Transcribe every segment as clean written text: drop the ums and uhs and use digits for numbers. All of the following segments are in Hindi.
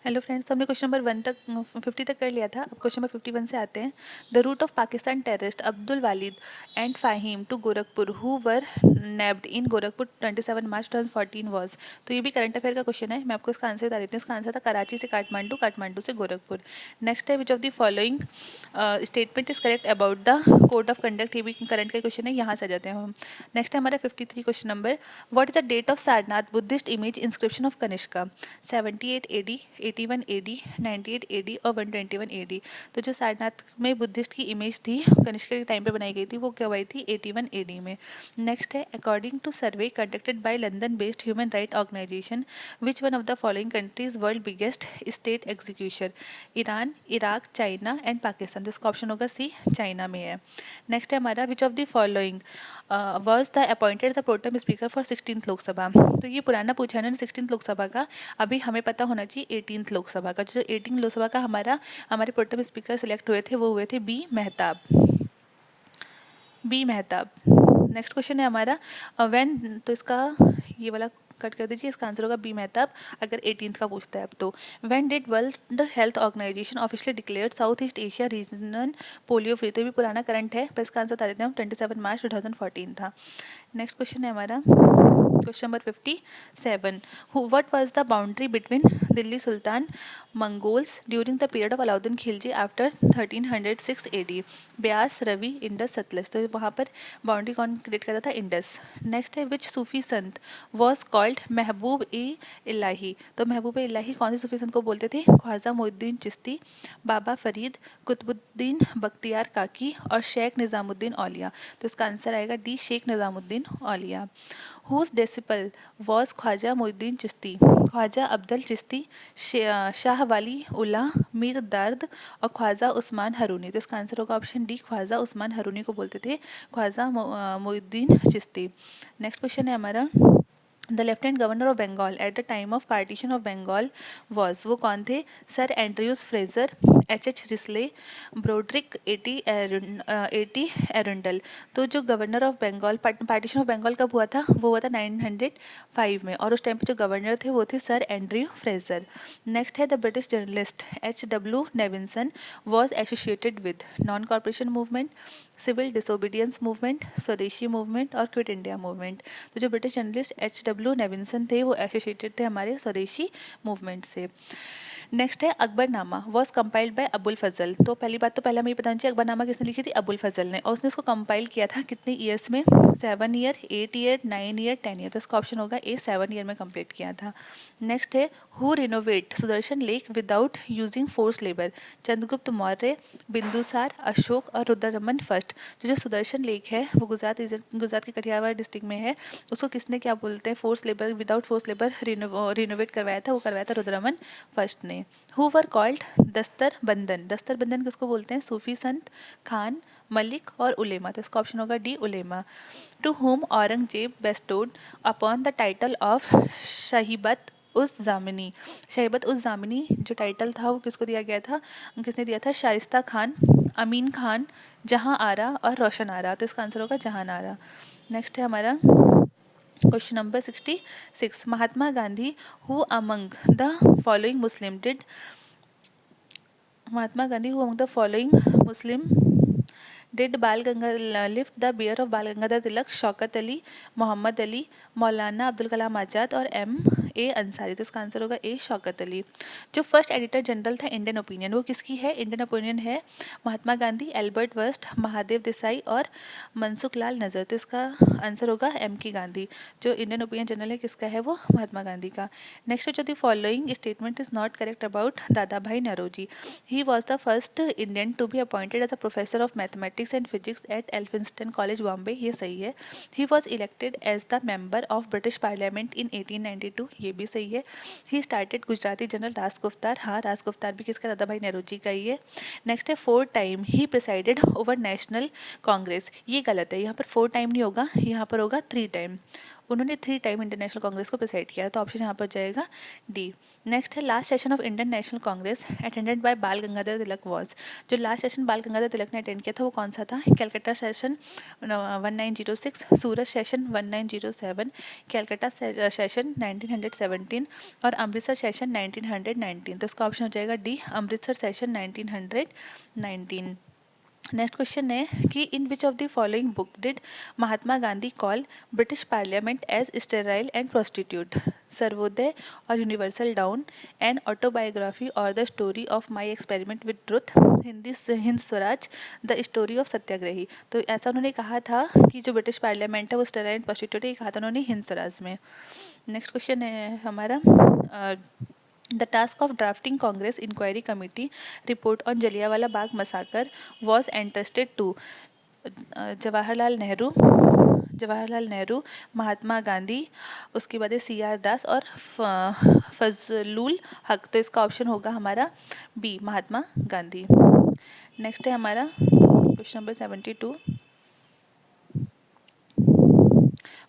हेलो फ्रेंड्स, तो हमने क्वेश्चन नंबर 1 तक 50 तक कर लिया था। अब क्वेश्चन नंबर 51 से आते हैं। The route of Pakistan terrorist Abdul Walid and Fahim to Gorakhpur who were nabbed in Gorakhpur 27 March 2014 was. तो ये भी करंट अफेयर का क्वेश्चन है। मैं आपको इसका आंसर बता देती हूँ। इसका आंसर था कराची से काठमांडू, काठमांडू से गोरखपुर। नेक्स्ट है which of the following statement is correct about the code of conduct. ये भी करंट का क्वेश्चन है, यहाँ से आ जाते हैं हम। नेक्स्ट है हमारा 53 question number. What is the date of Sarnath Buddhist image inscription of Kanishka? 78 AD, 81 AD, 98 AD और 121 AD। तो जो सारनाथ में बुद्धिस्ट की इमेज थी कनिष्का के टाइम पे बनाई गई थी, वो क्या हुई थी 81 AD में। नेक्स्ट है according to survey conducted by London based human right organisation which one of the following countries world biggest state execution? Iran, Iraq, China and Pakistan. तो इसका ऑप्शन होगा सी, चाइना में है। नेक्स्ट है हमारा which of the following was the appointed the pro tem speaker for 16th Lok Sabha? तो ये पुराना पूछा है ना 16th लोकसभा का। अभी हमें पता होना चाहिए 18th लोकसभा का। जो 18th लोकसभा का हमारे प्रोटेम स्पीकर सिलेक्ट हुए थे वो हुए थे B Mahtab. B Mahtab. Next question है हमारा व्हेन, तो इसका ये वाला कट कर दीजिए। इसका आंसर होगा बी मेहताब अगर 18th का पूछता है अब तो। When did World Health Organisation officially declare South East Asia region polio free? तो ये भी पुराना करंट है, पर इसका आंसर बता देते हैं हम 27 मार्च 2014 था। नेक्स्ट क्वेश्चन है हमारा question number 57। What was the boundary between Delhi sultan Mongols during the period of Alauddin Khilji after 1306 AD? Beas, Ravi, Indus, Sutlej. तो वहाँ पर बाउंड्री कौन क्रिएट करता था? इंडस। नेक्स्ट है विच सूफी संत वॉज कॉल्ड महबूब ए इलाही? तो महबूब ए इलाही कौन से सूफी संत को बोलते थे? ख्वाजा मोइनुद्दीन चिश्ती, बाबा फरीद, कुतुबुद्दीन बख्तियार काकी और शेख निज़ामुद्दीन औलिया। तो इसका आंसर आएगा D, Sheikh Nizamuddin Auliya. Whose disciple was Khwaja Moinuddin Chishti? Khwaja Abdul Chishti, Shah Wali Ullah, Mir दर्द और ख्वाजा उस्मान हरूनी। तो इसका आंसर होगा ऑप्शन डी, ख्वाजा उस्मान हरूनी को बोलते थे ख्वाजा मोइनुद्दीन चिश्ती। नेक्स्ट क्वेश्चन है हमारा the lieutenant governor of Bengal at the time of partition of Bengal was. वो कौन थे? Sir Andrews Fraser, H Risley, Brodrick, A T Arundel. तो जो governor of Bengal, partition of Bengal कब हुआ था? वो हुआ था 905 में, और उस टाइम पे जो गवर्नर थे वो थे सर एंड्रयू फ्रेजर। नेक्स्ट है the British journalist H.W. Nevinson was associated with non cooperation movement, civil disobedience movement, Swadeshi movement और क्विट इंडिया मूवमेंट। तो जो ब्रिटिश जर्नलिस्ट H.W. नेविंसन थे वो एसोसिएटेड थे हमारे स्वदेशी मूवमेंट से। नेक्स्ट है Akbarnama was compiled by Abul Fazal. तो पहली बात तो पहले हमें पता चाहिए अकबरनामा किसने लिखी थी? अबुल फजल ने। और उसने इसको कंपाइल किया था कितने ईयर्स में? 7 ईयर, 8 ईयर, 9 ईयर, 10 ईयर। तो इसका ऑप्शन होगा ए, 7 ईयर में कंप्लीट किया था। नेक्स्ट है who renovate Sudarshan lake without using force labour? Chandragupta Maurya, Bindusara, Ashoka और रुद्ररमन फर्स्ट। तो जो सुदर्शन लेक है वो गुजरात के कठियावाड़ डिस्ट्रिक्ट में है। उसको किसने क्या बोलते हैं force labour, without force labour renovate करवाया था? वो करवाया था रुद्ररमन फर्स्ट ने। हु वर कॉल्ड दस्तर बंदन? दस्तर बंदन किसको बोलते हैं? सूफी संत, खान, मलिक और उलेमा। तो इसका ऑप्शन होगा डी, उलेमा। To whom Aurangzeb bestowed upon the title of Sahibat uz Zamani? शहीबत uz जामिनी जो टाइटल था वो किसको दिया गया था? किसने दिया था? शाइस्ता खान, अमीन खान, जहां आरा और रोशन आरा। तो इसका आंसर होगा जहां आरा। नेक्स्ट है हमारा question number 66। Mahatma Gandhi who among the following Muslim did Mahatma Gandhi who among the following Muslim did Bal Ganga lift the bier of Bal Gangadhar तिलक? शौकत अली, मोहम्मद अली, मौलाना अब्दुल कलाम आज़ाद और M.A. अंसारी। तो इसका आंसर होगा ए, शौकत अली। जो फर्स्ट एडिटर जनरल था इंडियन ओपिनियन वो किसकी है? इंडियन ओपिनियन है महात्मा गांधी, एल्बर्ट वस्ट, महादेव देसाई और मनसुख लाल नजर। तो इसका आंसर होगा M की गांधी। जो इंडियन ओपिनियन जनरल है किसका है? वो महात्मा गांधी का। नेक्स्ट जो the following statement is not correct about Dadabhai Naoroji? He was the first Indian to be appointed as a professor of mathematics and physics at Elphinstone college Bombay. ये सही है। He was elected as the member of British parliament in 1892। ये भी सही है। He started Gujarati journal Rast Goftar. हाँ, राजगुफ्तार भी किसका? दादा भाई नौरोजी का ही है। नेक्स्ट है 4 टाइम ही प्रिसाइडेड ओवर नेशनल कांग्रेस। ये गलत है, यहाँ पर 4 टाइम नहीं होगा, यहाँ पर होगा 3 टाइम। उन्होंने 3 टाइम इंडियन नेशनल कांग्रेस को प्रेसिड किया, तो ऑप्शन यहाँ पर जाएगा डी। नेक्स्ट है last session of Indian national Congress attended by बाल गंगाधर तिलक वाज। जो लास्ट सेशन बाल गंगाधर तिलक ने अटेंड किया था वो कौन सा था? Calcutta session 1906, Surat session 1907, Calcutta session 1917 और अमृतसर सेशन 1919। तो इसका ऑप्शन हो जाएगा D, Amritsar session 1919। Next question है कि in which of the following book did Mahatma Gandhi call British parliament as sterile and prostitute? Sarvodaya और यूनिवर्सल डाउन, एन ऑटोबायोग्राफी और the story of my experiment with truth, Hind Swaraj, the story of Satyagrahi. तो ऐसा उन्होंने कहा था कि जो ब्रिटिश पार्लियामेंट है वो स्टेराइल एंड प्रोस्टिट्यूट है, ये कहा था उन्होंने हिंद स्वराज में। नेक्स्ट क्वेश्चन है हमारा The task of drafting Congress Inquiry Committee report on Jallianwala Bagh massacre was entrusted to Jawaharlal Nehru, Mahatma Gandhi, उसके बाद सी आर दास और फजलुल हक। तो इसका ऑप्शन होगा हमारा बी, महात्मा गांधी। नेक्स्ट है हमारा question number 72।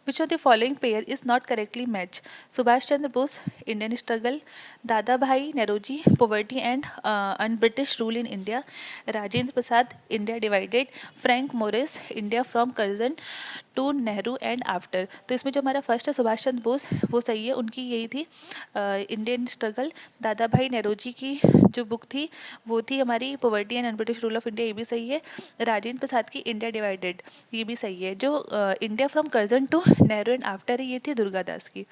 Which of the following pair is not correctly matched? Subhash Chandra Bose, Indian struggle; Dadabhai Naoroji, poverty and British rule in India; Rajendra Prasad, India divided; Frank Morris, India from Curzon to Nehru and after। तो इसमें जो हमारा फर्स्ट है सुभाष चंद्र बोस, वो सही है, उनकी यही थी इंडियन स्ट्रगल। दादा भाई नेरोजी की जो बुक थी वो थी हमारी poverty and British rule of India, ये भी सही है। राजेंद्र प्रसाद की इंडिया डिवाइडेड, ये भी सही है। जो India from Curzon to Nehru and after है, ये थी दुर्गादास की,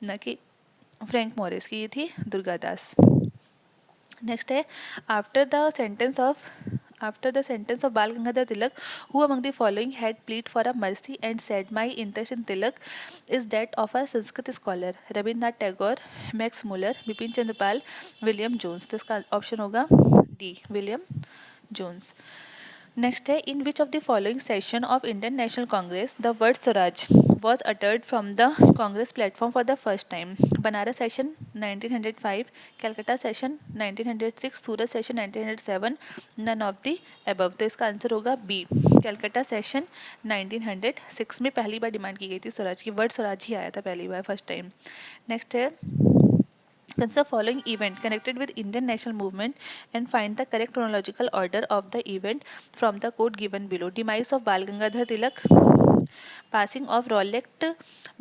न कि फ्रैंक मॉरिस की, ये थी दुर्गादास। नेक्स्ट है after the sentence of Bal Gangadhar Tilak, who among the following had plead for a mercy and said my interest in Tilak is that of a Sanskrit scholar? Rabindranath Tagore, Max Muller, Bipin Chandra Pal, William Jones। तो इसका ऑप्शन होगा डी, विलियम जोन्स। नेक्स्ट है in which of the following session of Indian national Congress the word swaraj was uttered from the Congress platform for the first time? Banaras session 1905, Calcutta session 1906, Surat session 1907, none of the above. तो इसका आंसर होगा बी, कैलकाटा सेशन 1906 में पहली बार डिमांड की गई थी स्वराज की, वर्ड स्वराज ही आया था पहली बार, फर्स्ट टाइम। नेक्स्ट है consider following event connected with Indian national movement and find the correct chronological order of the event from the code given below. Demise of Bal Gangadhar Tilak, passing of Rowlatt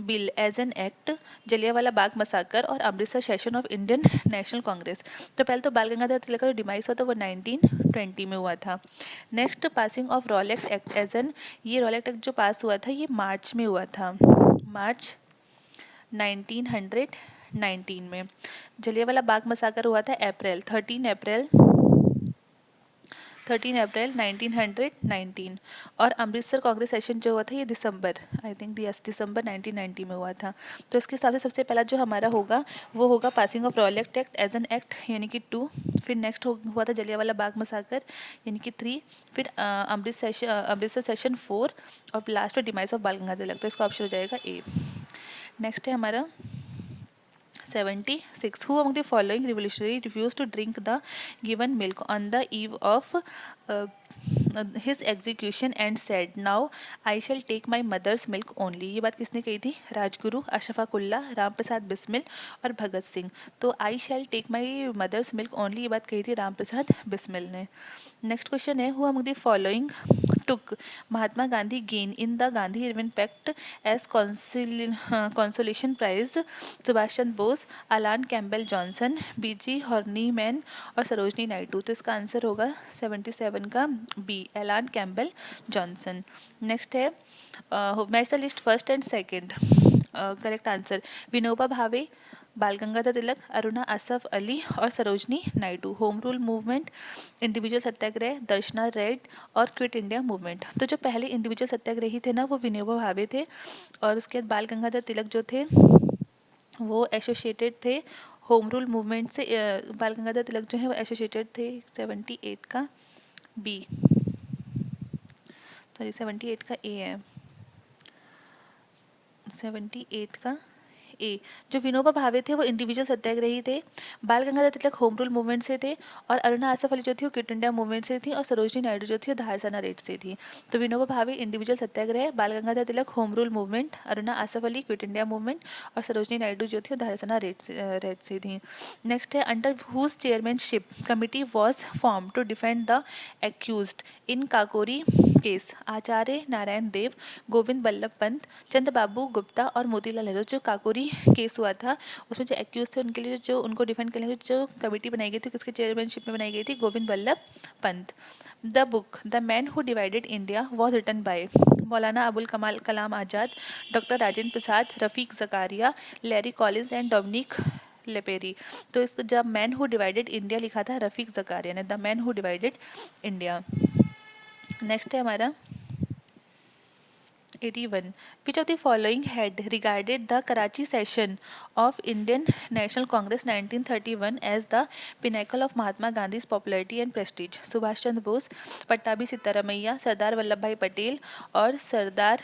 Bill as an act, Jallianwala Bagh massacre और Amritsar session of Indian national Congress. तो पहले तो बाल गंगाधर तिलक का जो डिमाइस हुआ था वो 1920 में हुआ था। Next passing of Rowlatt Act as an, ये रॉलेट एक्ट जो पास हुआ था ये मार्च में हुआ था, मार्च 1919 में। जलियांवाला बाग मसाकर हुआ था अप्रैल 13 अप्रैल 1919 और अमृतसर कांग्रेस सेशन जो हुआ था ये दिसंबर, आई थिंक दिसंबर 1990 में हुआ था। तो इसके हिसाब से सबसे पहला जो हमारा होगा वो होगा passing of Rowlatt Act as an act यानी कि 2, फिर नेक्स्ट हुआ था जलियांवाला बाग मसाकर यानी कि 3, फिर अमृतसर सेशन 4 और लास्ट में डिमाइस ऑफ बाल गंगाधर तिलक। तो इसका ऑप्शन हो जाएगा ए। नेक्स्ट है हमारा 76. Who among the following revolutionary refused to drink the given milk on the eve of his execution and said, "Now I shall take my mother's milk only"? ये बात किसने कही थी? राजगुरु, अशफाक उल्ला, राम प्रसाद बिस्मिल और भगत सिंह। तो I shall take my mother's milk only ये बात कही थी राम प्रसाद बिस्मिल ने। नेक्स्ट क्वेश्चन है who among the following took Mahatma Gandhi gain in the Gandhi Irvin Pact as consolation prize? Subhash Chandra Bose, Alan Campbell Johnson, बीजी हॉर्नीमैन और सरोजनी नायडू। तो इसका आंसर होगा 77 का B, Alan Campbell Johnson. Next है match the list first and second. Correct answer Vinoba Bhave, Bal Gangadhar Tilak, Aruna Asaf Ali और Sarojini Naidu. Home rule movement, individual satyagraha, Dharasana raid और क्विट इंडिया मूवमेंट। तो जो पहले इंडिविजुअल सत्याग्रही थे ना वो विनोबा भावे थे और उसके बाद बाल गंगाधर तिलक जो थे वो एसोसिएटेड थे होम रूल मूवमेंट से। बाल गंगाधर तिलक जो है वो एसोसिएटेड थे 78 का बी, सॉरी 78 का ए है, 78 का ए, जो विनोबा भावे थे वो इंडिविजुअल सत्याग्रही थे, बाल Gangadhar Tilak home rule movement से थे, और अरुणा आसफ अली जो थी वो क्विट इंडिया मूवमेंट से थी, और सरोजनी नायडू जो थी वो धारसना रेड से थी। तो Vinoba Bhave individual satyagraha, Bal Gangadhar Tilak home rule movement, Aruna Asaf Ali quit India movement, और सरोजनी नायडू जो थी वो धारसना रेड से थी। नेक्स्ट है under whose chairmanship committee was form to defend the accused in Kakori case, Acharya Narayan Dev, Govind Ballabh Pant, Chandrababu Gupta और मोतीलाल नेहरू। जो काकोरी केस हुआ था उसमें जो एक्यूज थे उनके लिए जो उनको डिफेंड करने के लिए जो कमेटी बनाई गई थी किसके चेयरमैनशिप में बनाई गई थी, Govind Ballabh Pant. The book the man who divided India was written by Maulana Abul Kamal Kalam Azad, doctor Rajendra Prasad, Rafiq Zakaria, Larry Collins and Dominique Lapierre. तो इस जब मैन हु डिवाइडेड इंडिया लिखा था रफीक जकारिया ने, the man who divided India. Next है हमारा 81. Which of the following had regarded the Karachi session of Indian National Congress 1931 as the pinnacle of Mahatma Gandhi's popularity and prestige? Subhash Chandra Bose, Pattabhi Siddaramaiah, Sardar Vallabh भाई पटेल और सरदार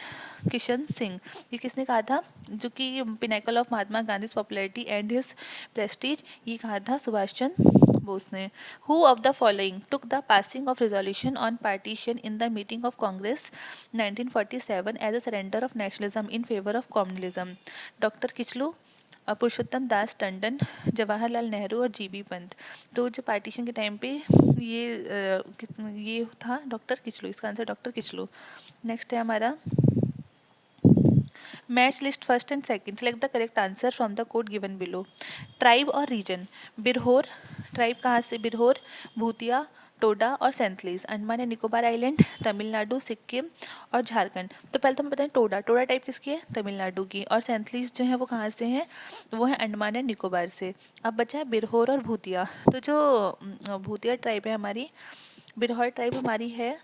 किशन सिंह। ये किसने कहा था जो कि pinnacle of Mahatma Gandhi popularity and his prestige, ये कहा था सुभाष चंद्र बोस ने। Who of the following took the passing of resolution on partition in the meeting of Congress 1947 as a surrender of nationalism in favour of communalism? Doctor Kitchlew, Purushottam Das Tandon, Jawaharlal Nehru और जीबी पंत। तो जो पार्टीशन के टाइम पे ये था डॉक्टर किचलू, इसका आंसर डॉक्टर किचलू। नेक्स्ट है हमारा match list first and second, select the correct answer from the code given below. Tribe और रीजन, बिरहोर ट्राइब कहाँ से, बिरहोर, भूतिया, टोडा और सेंथलीज, अंडमान एंड निकोबार आइलैंड, तमिलनाडु, सिक्किम और झारखंड। तो पहले तो हम बताएं टोडा, टोडा टाइप किसकी है, तमिलनाडु की, और सेंथलीज जो है वो कहाँ से हैं, वो है अंडमान एंड निकोबार से। अब बचा है बिरहोर और भूतिया। तो जो भूतिया ट्राइब है हमारी, बिरहोर ट्राइब हमारी है,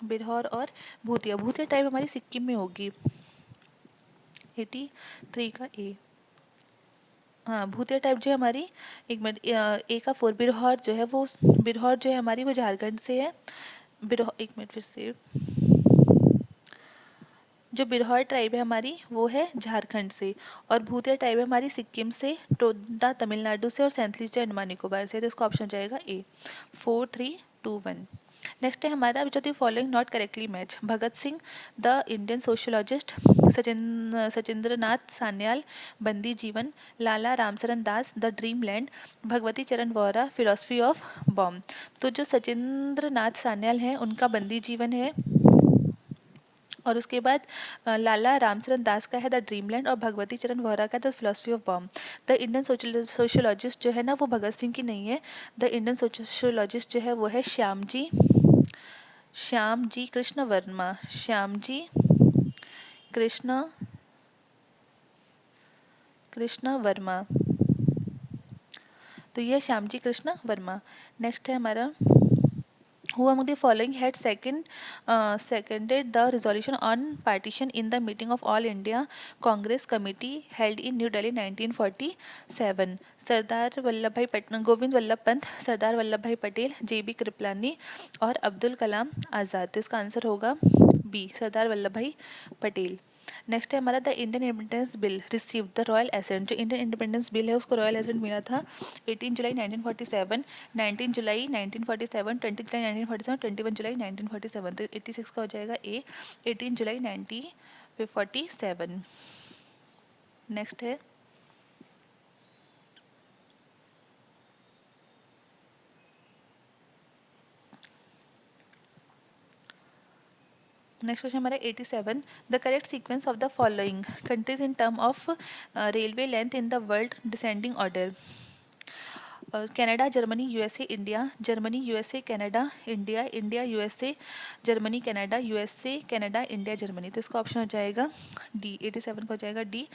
बिरहोर और भूतिया, भूतिया ट्राइब हमारी सिक्किम में होगी। 83 का ए, हाँ भूतिया टाइप जो है हमारी, एक मिनट, ए का 4, बिरहोर जो है वो, बिरहोर जो है हमारी वो झारखंड से है, बिरहोर, एक मिनट फिर से, जो बिरहोर ट्राइब है हमारी वो है झारखंड से, और भूतिया ट्राइब है हमारी सिक्किम से, टोडा तमिलनाडु से, और सेंथलीज जो अंडमान निकोबार से। तो इसका ऑप्शन हो जाएगा ए, 4 3 2 1। नेक्स्ट है हमारा which of the following not correctly match, Bhagat Singh, the Indian sociologist, Sachindranath Sanyal, बंदी जीवन, लाला रामचरण दास, द ड्रीम लैंड, भगवती चरण वोहरा, फिलोसफी ऑफ बॉम्ब। तो जो सचिंद्रनाथ सान्याल हैं उनका बंदी जीवन है, और उसके बाद लाला रामचरण दास का है द ड्रीमलैंड, और भगवती चरण वोहरा का the philosophy of bomb. The Indian sociologist जो है ना वो भगत सिंह की नहीं है, द इंडियन सोशियोलॉजिस्ट जो है वो है श्याम जी कृष्ण वर्मा, श्याम जी कृष्ण वर्मा। तो ये श्याम जी कृष्ण वर्मा। नेक्स्ट है हमारा who among the following had seconded the resolution on partition in the meeting of All India Congress Committee held in New Delhi 1947? Sardar Vallabh भाई पटेल, गोविंद बल्लभ पंत, सरदार वल्लभ भाई पटेल, जेबी कृपलानी और अब्दुल कलाम आज़ाद। तो इसका आंसर होगा बी, सरदार वल्लभ भाई पटेल। नेक्स्ट है हमारा the Indian Independence Bill receive the royal assent. जो इंडियन इंडिपेंडेंस बिल है उसको रॉयल एसेंट मिला था 18 जुलाई 1947, 19 जुलाई 1947, 20 जुलाई 1947, 21 जुलाई 1947। तो 86 का हो जाएगा ए, 18 जुलाई 1947। नेक्स्ट है नेक्स्ट क्वेश्चन हमारा 87, the correct sequence of the following countries in term of railway length in the world descending order. Canada, Germany, USA, India, Germany, USA, Canada, India, India, USA, Germany, Canada, USA, Canada, India, Germany. तो इसका ऑप्शन हो जाएगा डी, 87 का हो जाएगा D,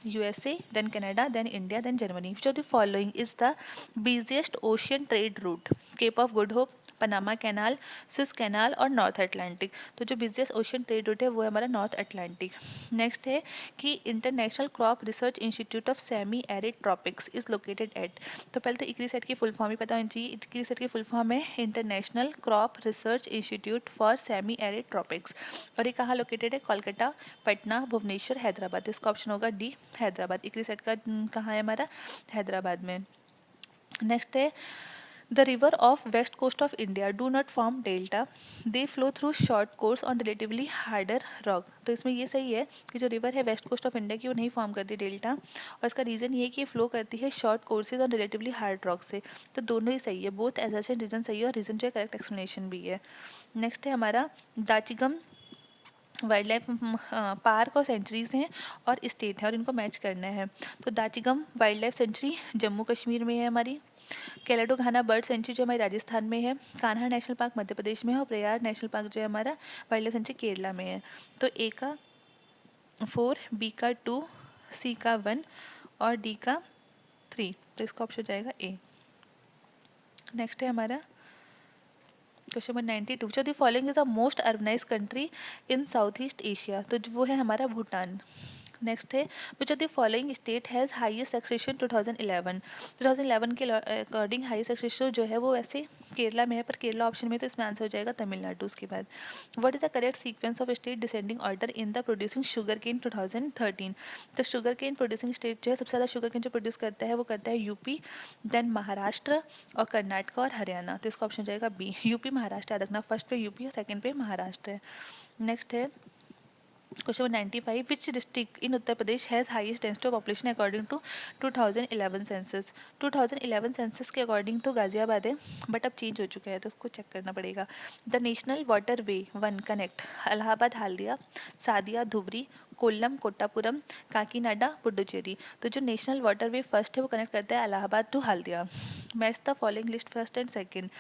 USA, then Canada, then India, then Germany. Which of the following is the busiest ocean trade route? Cape of Good Hope, Panama Canal, Swiss Canal और नॉर्थ अटलांटिक। तो जो बिजिएस्ट ओशन ट्रेड रूट है वो है हमारा नॉर्थ अटलांटिक। नेक्स्ट है कि international crop research institute of semi arid tropics is located at. तो पहले तो इक्रीसेट की फुल फॉर्म ही पता होनी चाहिए। इक्रीसेट की फुल फॉर्म है international crop research institute for semi arid tropics, और ये कहाँ लोकेटेड है? कोलकाता, पटना, भुवनेश्वर, हैदराबाद। इसका ऑप्शन होगा डी, हैदराबाद। इक्रीसेट का कहाँ है हमारा? हैदराबाद में। नेक्स्ट है the river of west coast of India do not form delta, they flow through short course on relatively harder rock. तो इसमें ये सही है कि जो रिवर है वेस्ट कोस्ट ऑफ इंडिया की वो नहीं फॉर्म करती डेल्टा, और इसका रीज़न ये है कि ये फ्लो करती है short courses on relatively hard rock से। तो दोनों ही सही है, बोथ एजर्शन रीजन सही है और रीजन जो है करेक्ट एक्सप्लेनेशन भी है। नेक्स्ट है हमारा दाचिगम वाइल्ड लाइफ पार्क और सेंचुरीज हैं और स्टेट है और इनको मैच करना है। तो Dachigam wildlife sanctuary Jammu Kashmir में है हमारी, केलाडो घाना बर्ड सेंचुरी जो हमारी राजस्थान में है, कान्हा नेशनल पार्क मध्य प्रदेश में है और प्रयाग नेशनल पार्क जो है हमारा वाइल्ड लाइफ सेंचुरी केरला में है। तो ए का 4, बी का 2, सी का 1 और डी का 3। तो इसका ऑप्शन हो जाएगा ए। नेक्स्ट है हमारा क्वेश्चन नंबर 92, जो the following is the most urbanise country in south East Asia. तो वो है हमारा भूटान। नेक्स्ट है which of the following state has highest taxation 2011 के अकॉर्डिंग हाईएस्ट टैक्सेशन जो है वो वैसे केरला में है, पर केरला ऑप्शन में तो इसमें आंसर हो जाएगा तमिलनाडु। उसके बाद what is the correct sequence of state descending order in the producing sugar cane 2013। तो शुगर केन प्रोड्यूसिंग स्टेट जो है सबसे ज़्यादा शुगर केन जो प्रोड्यूस करता है वो करता है यूपी, देन महाराष्ट्र और कर्नाटक और हरियाणा। तो इसका ऑप्शन हो जाएगा बी, यूपी महाराष्ट्र। याद रखना, फर्स्ट पे यूपी और सेकंड पे महाराष्ट्र है। नेक्स्ट है question 95, which district in Uttar Pradesh has highest density of population according to 2011 census. 2011 census के अकॉर्डिंग तो गाजियाबाद है, बट अब चेंज हो चुका है तो उसको चेक करना पड़ेगा। The national waterway 1 connect Allahabad Haldia, Sadiya Dhubri, Kollam Kottapuram, Kakinada Puducherry. तो जो नेशनल वाटर वे फर्स्ट है वो कनेक्ट करता है Allahabad to Haldia. Match the following list first and second.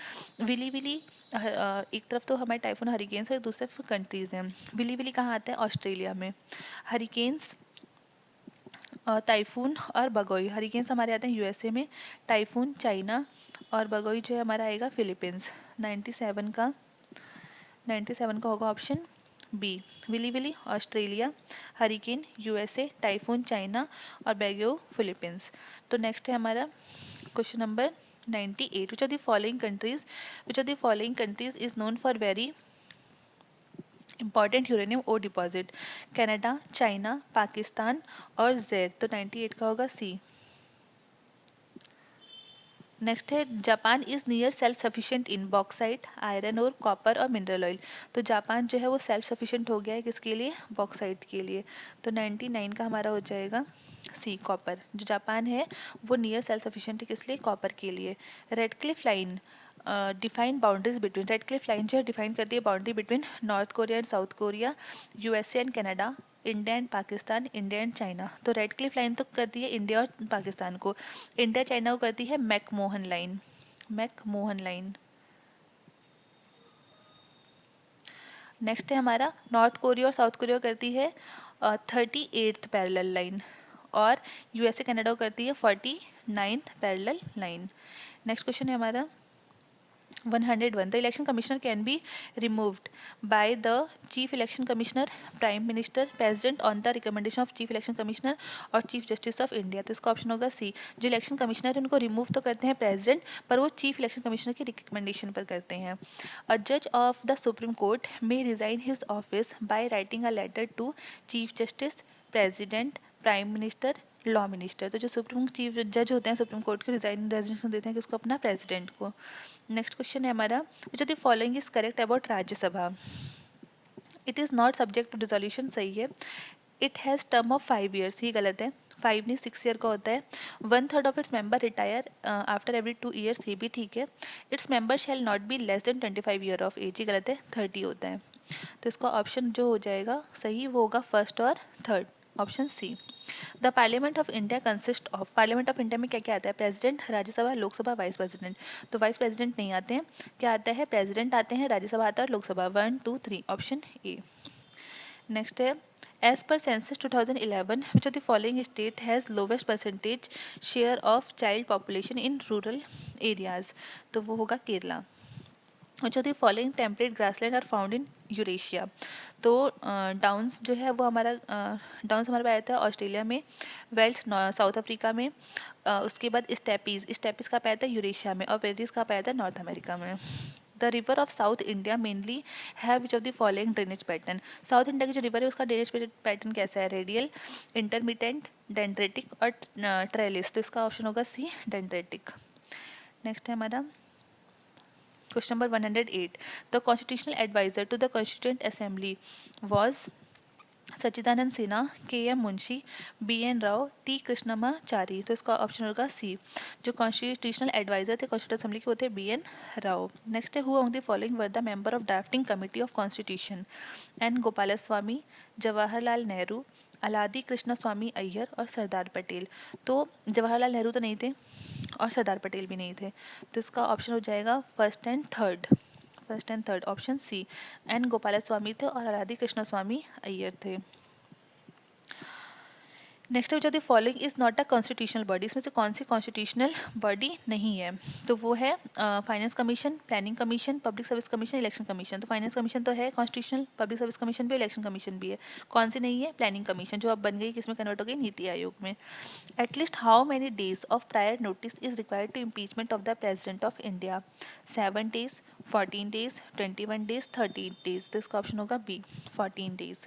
Willy willy एक तरफ तो हमारे टाइफून हरिकेन्स और दूसरे कंट्रीज़ हैं। विली विली कहाँ आता है? ऑस्ट्रेलिया में। हरिकेन्स टाइफून और बगोई, हरिकेन्स हमारे आते हैं यूएसए में, टाइफून चाइना और बगोई जो है हमारा आएगा फिलीपींस। 97 का होगा option B, willy willy Australia, hurricane USA, typhoon China और बैगो फिलीपींस। तो नेक्स्ट है हमारा question number 98, which of the following countries is known for very important uranium ore deposit? Canada, China, Pakistan और जेड। तो 98 का होगा सी। नेक्स्ट है Japan is near self sufficient in bauxite, iron और कॉपर और मिनरल ऑयल। तो जापान जो है वो सेल्फ सफिशिएंट हो गया है किसके लिए? बॉक्साइट के लिए। तो 99 का हमारा हो जाएगा सी, कॉपर। जो जापान है वो नियर सेल्फ सफिशिएंट है किस लिए? कॉपर के लिए। Radcliffe line define boundaries between, Radcliffe line जो है डिफाइन करती है boundary between North Korea and South Korea, USA and Canada, India and Pakistan, India and China. तो रेडक्लिफ लाइन तो करती है इंडिया और पाकिस्तान को, इंडिया चाइना को करती है McMahon line, McMahon line. Next है हमारा नॉर्थ कोरिया और साउथ कोरिया करती है 38th पैरेलल लाइन और यूएसए कनाडा को करती है 49th parallel line. Next question है हमारा 101, the election commissioner can be removed by the chief election commissioner, prime minister, president on the recommendation of chief election commissioner और chief justice of India। तो इसका ऑप्शन होगा सी। जो इलेक्शन कमिश्नर है उनको रिमूव तो करते हैं प्रेसिडेंट, पर वो चीफ इलेक्शन कमिश्नर की रिकमेंडेशन पर करते हैं। अ जज of the Supreme Court may resign his office by writing a letter to chief justice, president, prime minister, law minister. तो जो सुप्रीम चीफ जज होते हैं सुप्रीम कोर्ट के रेजिग्नेशन देते हैं किसको? अपना प्रेसिडेंट को। नेक्स्ट क्वेश्चन है हमारा which of the following is correct about Rajya Sabha? It is not subject to dissolution, सही है। It has term of 5 years, ये गलत है। 5 नहीं 6 ईयर का होता है। 1/3 of its member retire after every 2 years, ये भी ठीक है। Its member shall not be less than 25 year of age, ये गलत है, 30 होता है। तो इसका ऑप्शन जो हो जाएगा सही वो होगा फर्स्ट और third, option C. The parliament of India consist of, parliament of India में क्या क्या आता है? President, Rajya Sabha, Lok Sabha, vice president. तो वाइस प्रेसिडेंट नहीं आते हैं, क्या आता है? प्रेसिडेंट आते हैं, राज्यसभा आता है और लोकसभा। 1 2 3, option A. नेक्स्ट है as per census 2011 which of the following state has lowest percentage share of child population in rural areas? तो वो होगा Kerala. which of the following temperate grassland are found in Eurasia. तो डाउन्स जो है वो हमारा डाउन्स हमारे पास आया था ऑस्ट्रेलिया में, वेल्स साउथ अफ्रीका में, उसके बाद स्टेपीज, स्टेपीज का पाया था यूरेशिया में, और पेरिस का पाया था नॉर्थ अमेरिका में। The river of south India mainly है which of the following drainage pattern. South India की जो रिवर है उसका ड्रेनेज पैटर्न कैसा है, रेडियल, इंटरमीडिएट, डेंड्रेटिक और ट्रेलिस। तो इसका ऑप्शन होगा सी, डेंड्रेटिक। नेक्स्ट है हमारा question number 108. The constitutional advisor to the Constituent Assembly was Sachchidananda Sinha, K M Munshi, B N Rao, T Krishnamachari. तो इसका ऑप्शन होगा सी। जो कॉन्स्टिट्यूशनल एडवाइजर थे कॉन्स्टिट्यूशन असेंबली के, वो थे बी एन राव। नेक्स्ट है who among the following were the member of drafting committee of constitution. N Gopalaswami, Jawaharlal Nehru, Alladi Krishna Swami Ayyar और सरदार पटेल। तो जवाहरलाल नेहरू तो नहीं थे और सरदार पटेल भी नहीं थे, तो इसका ऑप्शन हो जाएगा first and third, option C. N Gopal Swami थे और अलादी कृष्ण स्वामी अय्यर थे। नेक्स्ट जो the following is not a constitutional body, इसमें से कौन सी कॉन्स्टिट्यूशनल बॉडी नहीं है, तो वो है finance commission, planning commission, public service commission, election commission. तो फाइनेंस कमीशन तो है कॉन्स्टिट्यूशनल, पब्लिक सर्विस कमीशन भी, इलेक्शन कमीशन भी है। कौन सी नहीं है, प्लानिंग कमीशन, जो अब बन गई किसमें कन्वर्ट हो गई, नीति आयोग में। At least how many days of prior notice is required to impeachment of the president of India. 7 days, 14 days, 21 days, 30 days। तो इसका ऑप्शन होगा B, 14 days।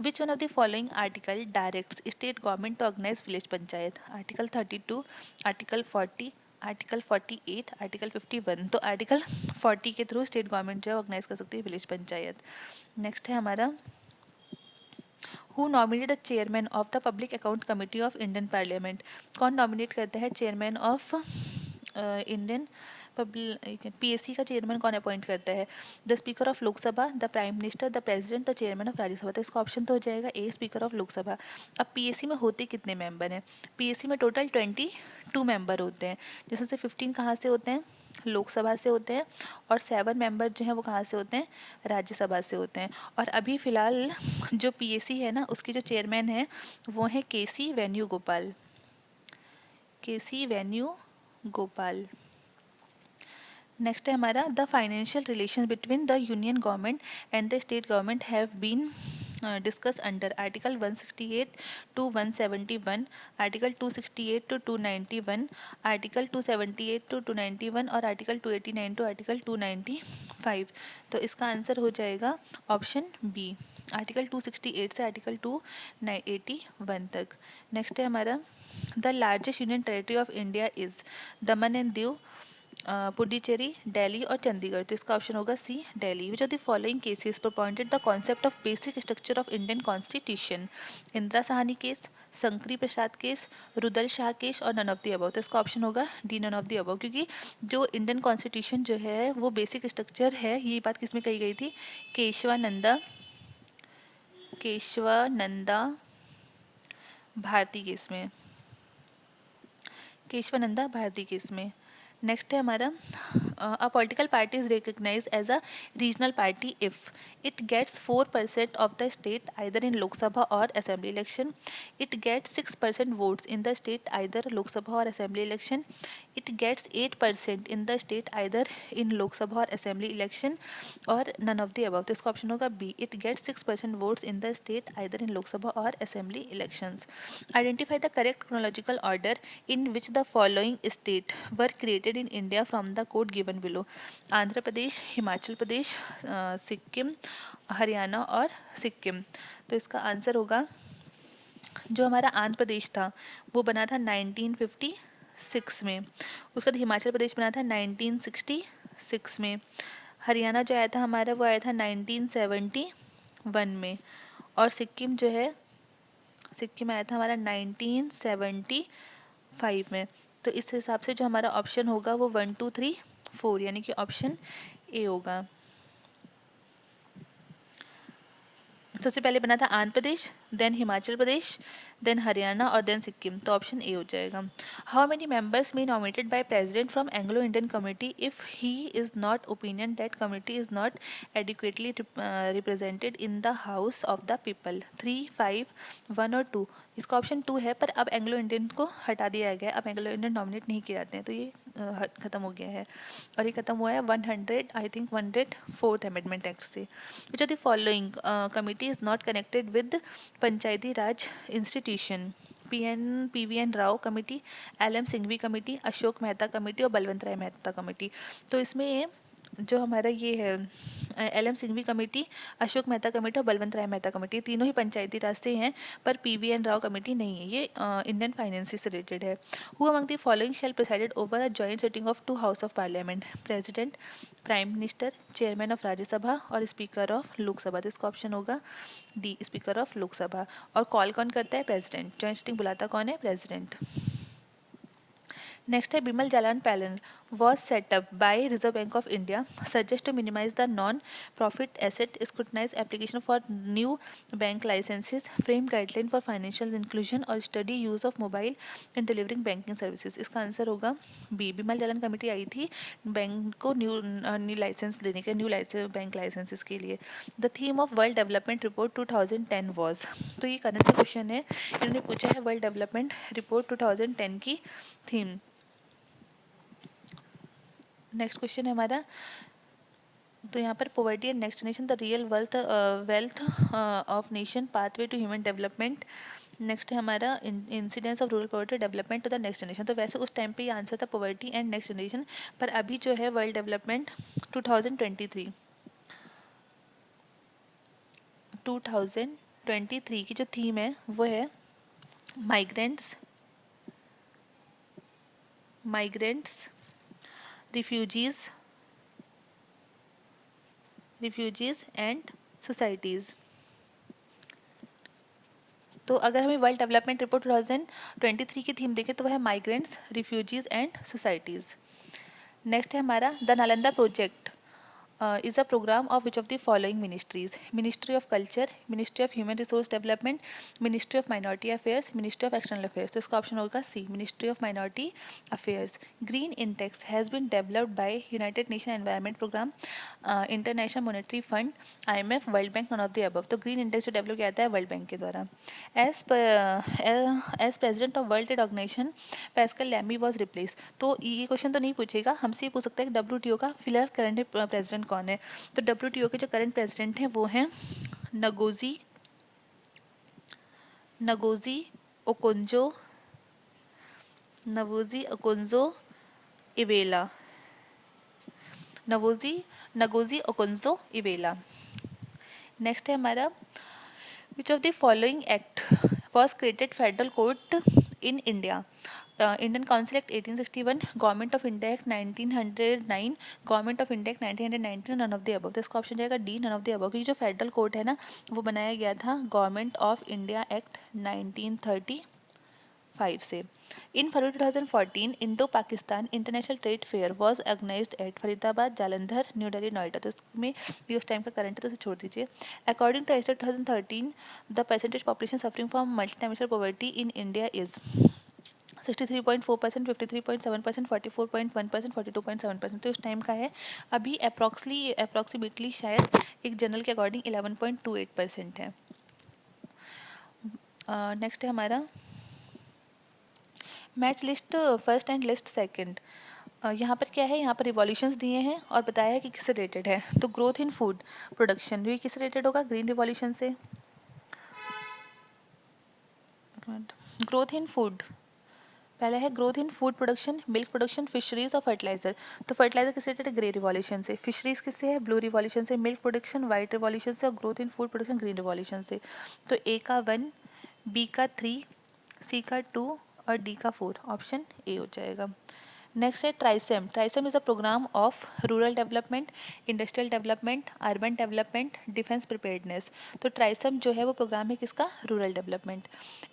Which one of the following article directs state government to organise village panchayat. Article 32, article 40, article 48, article 51। तो आर्टिकल 40 के थ्रू स्टेट गवर्नमेंट जो है ऑर्गेनाइज कर सकती है विलेज पंचायत। नेक्स्ट है हमारा who nominate the chairman of the public account committee of Indian parliament. कौन नॉमिनेट करता है चेयरमैन ऑफ इंडियन पीएससी का चेयरमैन कौन अपॉइंट करता है। The speaker of Lok Sabha, the prime minister, the president, the chairman of Rajya Sabha. तो इसका ऑप्शन तो हो जाएगा ए, स्पीकर ऑफ लोकसभा। अब पीएससी में होते कितने मेंबर हैं, पीएससी में टोटल 22 मेंबर होते हैं, जिसमें से 15 कहाँ से होते हैं, लोकसभा से होते हैं, और 7 मेंबर जो हैं वो कहाँ से होते हैं, राज्यसभा से होते हैं। और अभी फ़िलहाल जो पीएससी है ना उसके जो चेयरमैन हैं वो हैं के सी वेणुगोपाल, के सी वेणुगोपाल। नेक्स्ट है हमारा the financial relation between the union government and the state government have been discuss under article 168 to 171, article 268 to 291, article 278 to 291 और आर्टिकल 289 to आर्टिकल 295। तो इसका आंसर हो जाएगा ऑप्शन बी, आर्टिकल 268 से आर्टिकल 281 तक। नेक्स्ट है हमारा the largest union territory of India is Daman and Diu, Puducherry, Delhi और चंडीगढ़। तो इसका ऑप्शन होगा C, Delhi. Which of the following cases propounded the concept of basic structure of Indian constitution. Indira Sawhney case, Shankari Prasad case, Rudal Shah case और नन ऑफ द अबव। तो इसका ऑप्शन होगा D, none of the above, क्योंकि जो इंडियन कॉन्स्टिट्यूशन जो है वो बेसिक स्ट्रक्चर है, ये बात किसमें कही गई थी, केशवानंदा भारती केस में, केशवानंदा भारती केस में। नेक्स्ट है हमारा a political party is recognise as a regional party if it gets 4% of the state either in Lok Sabha or assembly election, it gets 6% votes in the state either Lok Sabha or assembly election, it gets 8% in the state either in Lok Sabha or assembly election, और नन ऑफ द अबव। तो इसका ऑप्शन होगा B, it gets 6% votes in the state either in Lok Sabha or assembly elections. Identify the correct chronological order in which the following state were created in India from the code given below. Andhra Pradesh, Himachal Pradesh, Sikkim, Haryana और सिक्किम। तो इसका आंसर होगा जो हमारा आंध्र प्रदेश था वो बना था 1956 में, उसका हिमाचल प्रदेश बना था 1966 में, हरियाणा जो आया था हमारा वो आया था 1971 में, और सिक्किम जो है सिक्किम आया था हमारा 1975 में। तो इस हिसाब से जो हमारा ऑप्शन होगा वो 1, 2, 3, 4 यानी कि ऑप्शन ए होगा। सबसे पहले बना था आंध्र प्रदेश, देन हिमाचल प्रदेश, देन हरियाणा और देन सिक्किम। तो ऑप्शन ए हो जाएगा। How many members may nominated by president from Anglo Indian community if he is not opinion that community is not adequately represented in the house of the people. 3, 5, 1 और 2। इसका ऑप्शन 2 है, पर अब एंग्लो इंडियन को हटा दिया गया, अब एंग्लो इंडियन नॉमिनेट नहीं किए जाते हैं, तो ये ख़त्म हो गया है, और ये ख़त्म हुआ है 100 I think 104th amendment act से। Which are the following committee is not connected with panchayati raj institution? PN Rao committee, LM Singhvi committee, Ashok Mehta committee और बलवंत राय मेहता कमेटी। तो इसमें जो हमारा ये है LM Singhvi committee, Ashok Mehta committee और बलवंत राय मेहता कमेटी, तीनों ही पंचायती राज से हैं, पर PVN राव कमेटी नहीं है, ये इंडियन फाइनेंस से रिलेटेड है। Who among the following shall presided over a joint sitting of 2 house of parliament? President, prime minister, chairman of Rajya Sabha और स्पीकर ऑफ लोकसभा। तो इसका ऑप्शन होगा डी, स्पीकर ऑफ लोकसभा। और कॉल कौन करता है? प्रेसिडेंट। जॉइंट सिटिंग बुलाता कौन है? प्रेसिडेंट। नेक्स्ट है Bimal Jalan panel was set up by Reserve Bank of India, suggest to minimize the non-profit asset scrutinize application for new bank licenses, frame guideline for financial inclusion और study use of mobile in delivering banking services। इसका आंसर होगा बी। बिमल जालान कमेटी आई थी बैंक को न्यू लाइसेंस देने के, न्यू लाइसेंस बैंक लाइसेंसेस के लिए। The theme of world development report 2010 was. तो ये करंट से क्वेश्चन है, इन्होंने पूछा है वर्ल्ड डेवलपमेंट रिपोर्ट 2010 की थीम। नेक्स्ट क्वेश्चन है हमारा, तो यहाँ पर poverty and next nation the real wealth of nation pathway to human development. Next है हमारा incidence of rural poverty development to the next generation. तो वैसे उस टाइम पे ये आंसर था पॉवर्टी एंड नेक्स्ट जनरेशन, पर अभी जो है वर्ल्ड डेवलपमेंट 2023 की जो थीम है वो है माइग्रेंट्स, रिफ्यूजीज एंड सोसाइटीज़। तो अगर हमें वर्ल्ड डेवलपमेंट रिपोर्ट 2023 की थीम देखें तो वह है migrants, refugees and societies. Next है हमारा the Nalanda project is a program of which of the following ministries? Ministry of Culture, Ministry of Human Resource Development, Ministry of Minority Affairs, Ministry of External Affairs। तो इसका ऑप्शन होगा सी, Ministry of Minority Affairs। Green Index has been developed by United Nations Environment Program, International Monetary Fund, IMF, World Bank, none of the above। तो ग्रीन इंडेक्स जो डेवलप किया जाता है वर्ल्ड बैंक के द्वारा। As president of World Trade Organisation Pascal Lamy was replace. तो ये क्वेश्चन तो नहीं पूछेगा, हमसे ये पूछ सकता है कि WTO का फिलहाल करंट प्रेसिडेंट कौन है? तो WTO के जो करंट प्रेसिडेंट हैं वो हैं Ngozi Okonjo Iweala. Ngozi Okonjo Iweala. Next है हमारा which of the following act was created federal court in India? Indian Council Act 1861, Government of India Act 1909, Government of India Act 1919, none of the above. तो इसका ऑप्शन जाएगा D, none of the above, क्योंकि जो फेडरल कोर्ट है ना वो बनाया गया था गवर्नमेंट ऑफ इंडिया एक्ट 1935 से। In February 2014 Indo Pakistan international trade fair was organised at Faridabad, Jalandhar, New Delhi, Noida. तो इसमें भी उस टाइम का करंट है तो उसे छोड़ दीजिए। According to estate 2013 the percentage population suffering from multidimensional poverty in India is 63.4%, 53.7%, 44.1%, 42.7%। तो इस टाइम का है। अभी अप्रॉक्सीमेटली शायद एक जनरल के अकॉर्डिंग 11.28% है। नेक्स्ट है हमारा match list first and list second. यहाँ पर क्या है, यहाँ पर रिवॉल्यूशंस दिए हैं और बताया है कि किससे रिलेटेड है। तो ग्रोथ इन फूड प्रोडक्शन ये किससे रिलेटेड होगा? ग्रीन रिवॉल्यूशन से। ग्रोथ इन फूड पहला है growth in food production, milk production, fisheries और फर्टिलाइजर। तो फर्टिलाइजर किससे रिलेटेड है? ग्रे रिवॉल्यूशन से। फिशरीज किससे है? ब्लू रिवॉल्यूशन से। मिल्क प्रोडक्शन वाइट रिवॉल्यूशन से और growth in food production green revolution से। तो ए का 1, बी का 3, सी का 2 और डी का 4, ऑप्शन ए हो जाएगा। नेक्स्ट है TRYSEM. TRYSEM is a programme of rural development, industrial development, urban development, defence preparedness. तो ट्राइसेम जो है वो प्रोग्राम है किसका? Rural development.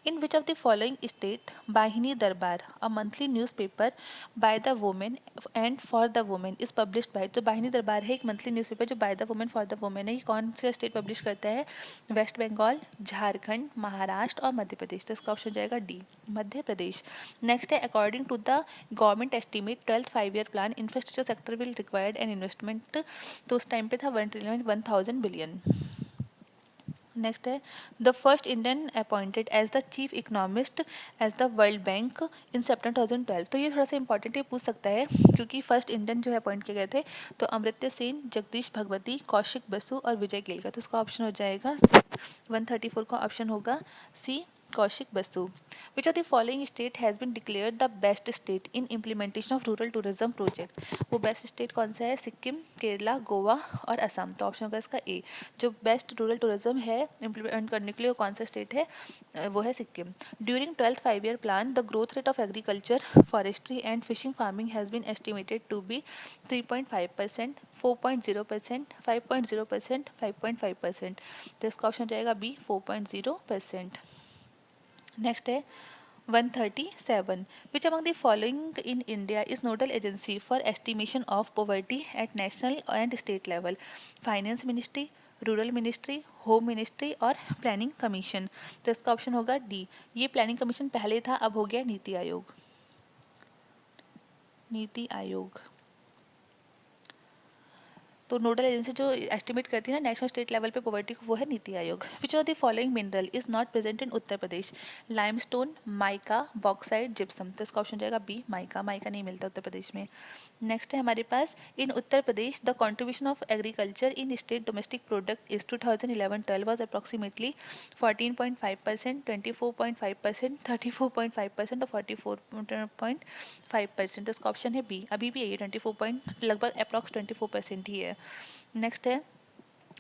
In which of the following state Bahini Darbar a monthly newspaper by the women and for the women is published by. तो बाहिनी दरबार है एक मंथली न्यूज़पेपर जो by the women for the women है। ये कौन से स्टेट पब्लिश करता है? वेस्ट बंगाल, झारखंड, महाराष्ट्र और मध्य प्रदेश। तो इसका ऑप्शन हो जाएगा डी, मध्य प्रदेश। नेक्स्ट है according to the government estimate 12th 5-year plan infrastructure sector will required an investment. तो उस टाइम पे था 1 ट्रिलियन 1000 बिलियन। नेक्स्ट है the first Indian appointed as the chief economist as the World Bank in September 2012। तो ये थोड़ा सा इंपॉर्टेंट ये पूछ सकता है क्योंकि फर्स्ट इंडियन जो है अपॉइंट किए गए थे तो अमर्त्य सेन, जगदीश भगवती, कौशिक बसु और विजय केलकर। तो इसका ऑप्शन हो जाएगा 134 का ऑप्शन होगा C, Kaushik Basu. Which of the following state has been declared the best state in implementation of rural tourism project. वो बेस्ट स्टेट कौन सा है? सिक्किम, केरला, गोवा और असम। तो ऑप्शन होगा इसका ए। जो बेस्ट रूरल टूरिज्म है इम्प्लीमेंट करने के लिए वो कौन सा स्टेट है? वो है Sikkim. During 12th 5-year plan the growth rate of agriculture, forestry and fishing farming has been estimated to be 3.5%, 4.0%, 5.0%, 5.5%। तो इसका ऑप्शन जाएगा बी, 4.0%। नेक्स्ट है 137 which among the following in India is nodal agency for estimation of poverty at national and state level? Finance ministry, rural ministry, home ministry और प्लानिंग कमीशन। तो इसका ऑप्शन होगा डी। ये प्लानिंग कमीशन पहले था, अब हो गया नीति आयोग। नीति आयोग तो नोडल एजेंसी जो एस्टिमेट करती है ना नेशनल स्टेट लेवल पे पॉवर्टी को, वो है नीति आयोग। विच of the following mineral is not present in Uttar Pradesh? Limestone, mica, bauxite, gypsum. तो इसका ऑप्शन जाएगा बी, माइका। माइका नहीं मिलता उत्तर प्रदेश में। नेक्स्ट है हमारे पास in Uttar Pradesh the contribution of agriculture in state domestic product is 2011-12 was approximately 14.5%, 24.5%, 34.5% और 44.5%। इसका ऑप्शन है बी। अभी भी यही 24 पॉइंट लगभग अप्रॉक्स 24% ही है। नेक्स्ट है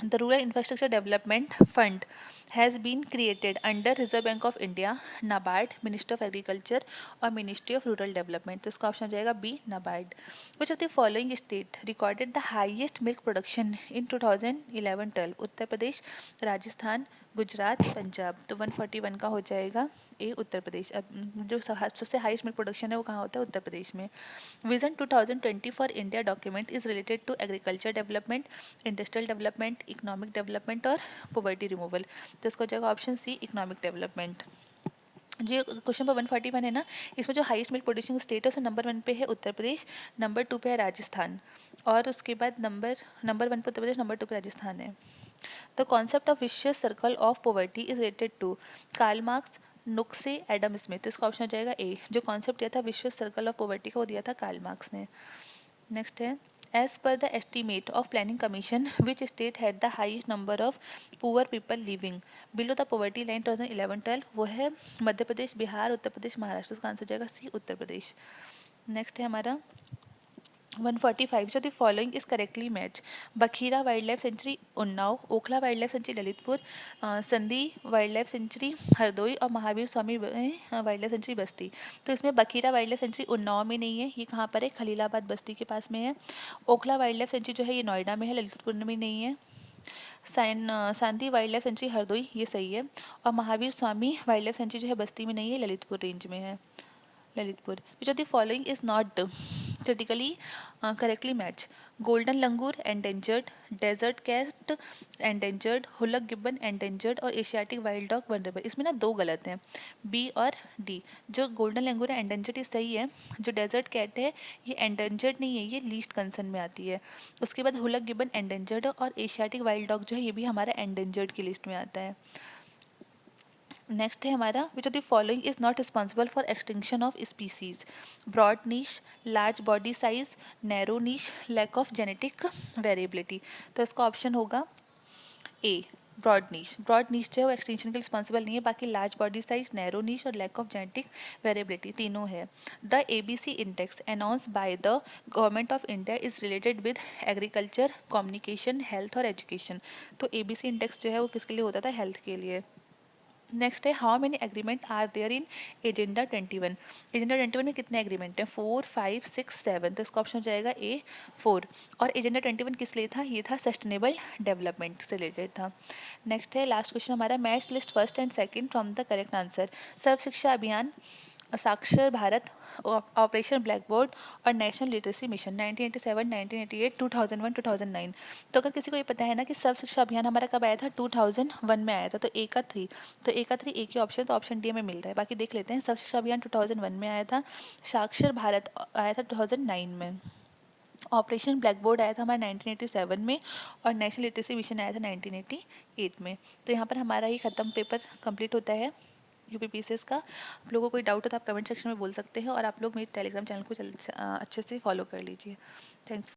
The Rural Infrastructure Development Fund has been created under Reserve Bank of India, NABARD, Ministry of Agriculture और Ministry of Rural Development। तो इसका ऑप्शन जाएगा B, NABARD। Which of the following state recorded the highest milk production in 2011-12? Uttar Pradesh, Rajasthan, Gujarat, Punjab. तो 141 का हो जाएगा ए, उत्तर प्रदेश। अब जो सबसे हाईएस्ट मिल्क प्रोडक्शन है वो कहाँ होता है? उत्तर प्रदेश में। Vision 2020 for India document is related to agriculture development, industrial development, economic development और पॉवर्टी रिमूवल। तो इसको जाएगा ऑप्शन सी, इकोनॉमिक डेवलपमेंट। जो क्वेश्चन नंबर 141 है ना, इसमें जो हाईएस्ट मिल्क प्रोड्यूसिंग स्टेट है उसमें नंबर 1 पे है उत्तर प्रदेश, नंबर 2 पे है राजस्थान और उसके बाद नंबर 1 पे उत्तर प्रदेश, नंबर 2 पे राजस्थान है। The concept of vicious circle of poverty is related to Karl Marx, Nurkse, Adam Smith. तो इसका ऑप्शन हो जाएगा ए। जो कॉन्सेप्ट दिया था विशियस सर्कल ऑफ पॉवर्टी का वो दिया था कार्ल मार्क्स ने। नेक्स्ट है as per the estimate of planning commission which state had the highest number of poor people living below the poverty line 2011-12? वो है मध्य प्रदेश, बिहार, उत्तर प्रदेश, महाराष्ट्र। उसका आंसर जाएगा सी, उत्तर प्रदेश। नेक्स्ट है हमारा 145 जो the following is correctly match? Bakhira wild life sanctuary Unnao, Okhla wild life sanctuary Lalitpur, संदी वाइल्ड लाइफ सेंचुरी हरदोई और Mahavir Swami wild life sanctuary बस्ती। तो इसमें Bakhira wild life sanctuary Unnao में नहीं है, ये कहाँ पर है? खलीलाबाद बस्ती के पास में है। ओखला वाइल्ड लाइफ सेंचुरी जो है ये नोएडा में है, ललितपुर में नहीं है। सांदी वाइल्ड लाइफ सेंचुरी हरदोई, ये सही है। और Mahavir Swami wild life sanctuary जो है बस्ती में नहीं है, ललितपुर रेंज में है, Lalitpur. Which of the following is not critically correctly match? Golden langur endangered, desert cat endangered, hoolock gibbon endangered और एशियाटिक वाइल्ड डॉग वनरेबल। इसमें ना दो गलत हैं, बी और डी। जो गोल्डन लंगूर है एंडेंजर्ड ये सही है। जो डेजर्ट कैट है ये एंडेंजर्ड नहीं है, ये लीस्ट कंसर्न में आती है। उसके बाद हुलक गिब्बन एंडेंजर्ड और एशियाटिक वाइल्ड डॉग जो है ये भी हमारा एंडेंजर्ड की लिस्ट में आता है। नेक्स्ट है हमारा which of the following is not responsible for extinction of species? Broad niche, large body size, narrow niche, lack of genetic variability. तो इसका ऑप्शन होगा ए, ब्रॉड नीश। ब्रॉड नीश जो है वो एक्सटिंक्शन के रिस्पॉन्सिबल नहीं है, बाकी लार्ज बॉडी साइज, नैरो नीश और लैक ऑफ जेनेटिक वेरिएबिलिटी तीनों है। The ABC index announce by the government of India is related with agriculture, communication, health और एजुकेशन। तो ABC इंडेक्स जो है वो किसके लिए होता था? हेल्थ के लिए। नेक्स्ट है how many agreement are there in agenda 21? Agenda 21 में कितने एग्रीमेंट हैं? 4, 5, 6, 7। तो इसका ऑप्शन हो जाएगा ए, 4। और एजेंडा 21 किस लिए था? ये था सस्टेनेबल डेवलपमेंट से रिलेटेड था। नेक्स्ट है लास्ट क्वेश्चन हमारा match list first and second from the correct answer. Sarva Shiksha Abhiyan, Saakshar Bharat, operation black board और नेशनल लिटरेसी मिशन 1987, 1988, 2001, 2009। तो अगर किसी को ये पता है ना कि सर्व शिक्षा अभियान हमारा कब आया था? 2001 में आया था। तो ए का 3, तो ए का 3 एक ही ऑप्शन, तो ऑप्शन डी में मिल रहा है। बाकी देख लेते हैं। सर्व शिक्षा अभियान 2001 में आया था, साक्षर भारत आया था 2009 में। ऑपरेशन ब्लैक बोर्ड आया था हमारा 1987 में, और नेशनल लिटरेसी मिशन आया था 1988 में। तो यहाँ पर हमारा ये ख़त्म पेपर कंप्लीट होता है यूपीपीसीएस का। आप लोगों को कोई डाउट हो तो आप कमेंट सेक्शन में बोल सकते हैं, और आप लोग मेरे टेलीग्राम चैनल को अच्छे से फॉलो कर लीजिए। थैंक्स।